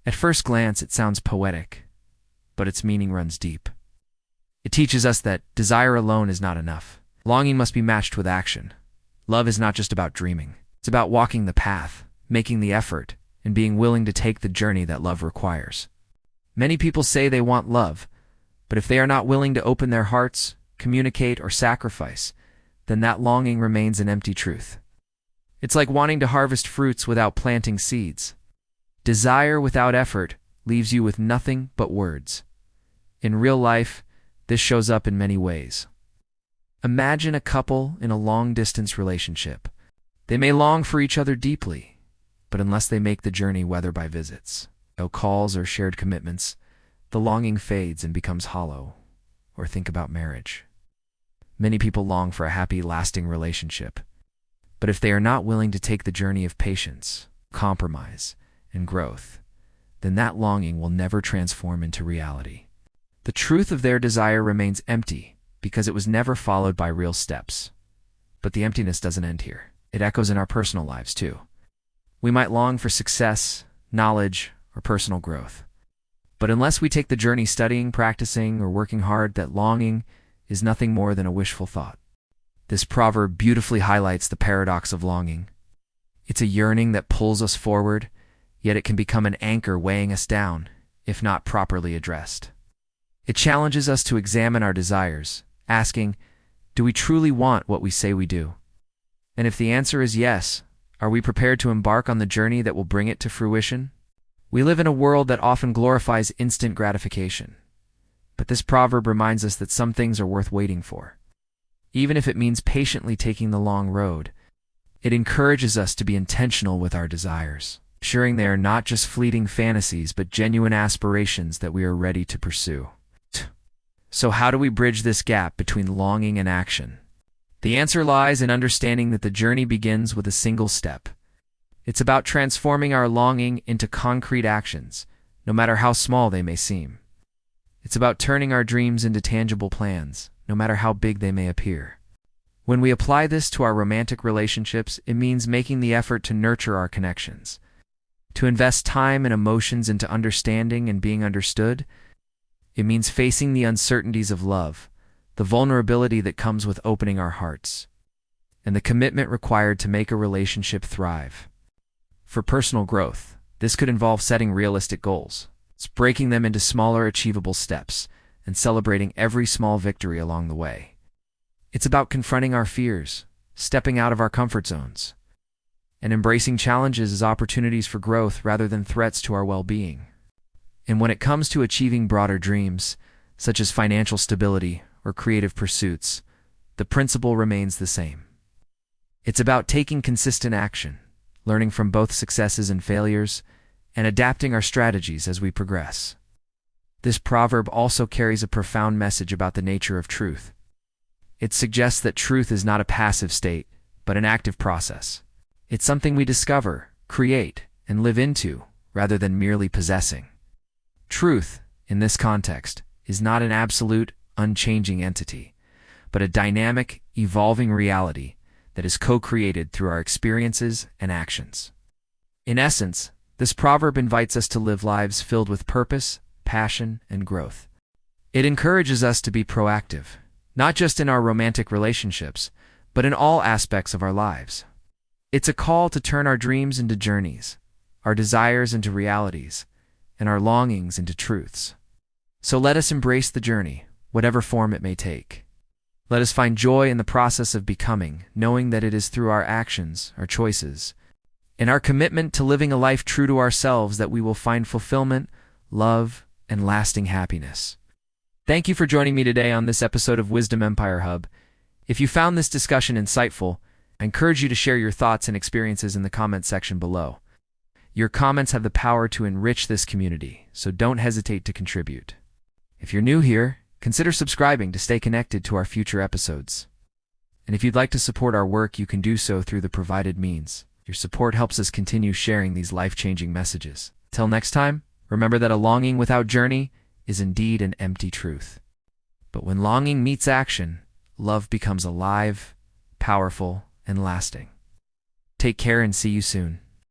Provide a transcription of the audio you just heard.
At first glance, it sounds poetic, but its meaning runs deep. It teaches us that desire alone is not enough. Longing must be matched with action. Love is not just about dreaming. It's about walking the path, making the effort, and being willing to take the journey that love requires. Many people say they want love, but if they are not willing to open their hearts, communicate, or sacrifice, then that longing remains an empty truth. It's like wanting to harvest fruits without planting seeds. Desire without effort leaves you with nothing but words. In real life, this shows up in many ways. Imagine a couple in a long-distance relationship. They may long for each other deeply, but unless they make the journey, whether by visits, no calls, or shared commitments, the longing fades and becomes hollow. Or think about marriage. Many people long for a happy, lasting relationship, but if they are not willing to take the journey of patience, compromise, and growth, then that longing will never transform into reality. The truth of their desire remains empty because it was never followed by real steps. But the emptiness doesn't end here. It echoes in our personal lives too. We might long for success, knowledge, or personal growth. But unless we take the journey studying, practicing, or working hard, that longing is nothing more than a wishful thought. This proverb beautifully highlights the paradox of longing. It's a yearning that pulls us forward, yet it can become an anchor weighing us down, if not properly addressed. It challenges us to examine our desires, asking, do we truly want what we say we do? And if the answer is yes, are we prepared to embark on the journey that will bring it to fruition? We live in a world that often glorifies instant gratification. But this proverb reminds us that some things are worth waiting for. Even if it means patiently taking the long road, it encourages us to be intentional with our desires, ensuring they are not just fleeting fantasies but genuine aspirations that we are ready to pursue. So how do we bridge this gap between longing and action? The answer lies in understanding that the journey begins with a single step. It's about transforming our longing into concrete actions, no matter how small they may seem. It's about turning our dreams into tangible plans, no matter how big they may appear. When we apply this to our romantic relationships, it means making the effort to nurture our connections, to invest time and emotions into understanding and being understood. It means facing the uncertainties of love, the vulnerability that comes with opening our hearts, and the commitment required to make a relationship thrive. For personal growth, this could involve setting realistic goals, breaking them into smaller, achievable steps, and celebrating every small victory along the way. It's about confronting our fears, stepping out of our comfort zones, and embracing challenges as opportunities for growth rather than threats to our well-being. And when it comes to achieving broader dreams, such as financial stability or creative pursuits, the principle remains the same. It's about taking consistent action, learning from both successes and failures, and adapting our strategies as we progress. This proverb also carries a profound message about the nature of truth. It suggests that truth is not a passive state, but an active process. It's something we discover, create, and live into, rather than merely possessing. Truth, in this context, is not an absolute, unchanging entity, but a dynamic, evolving reality that is co-created through our experiences and actions. In essence, this proverb invites us to live lives filled with purpose, passion, and growth. It encourages us to be proactive, not just in our romantic relationships, but in all aspects of our lives. It's a call to turn our dreams into journeys, our desires into realities, and our longings into truths. So let us embrace the journey, whatever form it may take. Let us find joy in the process of becoming, knowing that it is through our actions, our choices, and our commitment to living a life true to ourselves that we will find fulfillment, love, and lasting happiness. Thank you for joining me today on this episode of Wisdom Empire Hub. If you found this discussion insightful, I encourage you to share your thoughts and experiences in the comment section below. Your comments have the power to enrich this community, so don't hesitate to contribute. If you're new here, consider subscribing to stay connected to our future episodes. And if you'd like to support our work, you can do so through the provided means. Your support helps us continue sharing these life-changing messages. Till next time, remember that a longing without journey is indeed an empty truth. But when longing meets action, love becomes alive, powerful, and lasting. Take care and see you soon.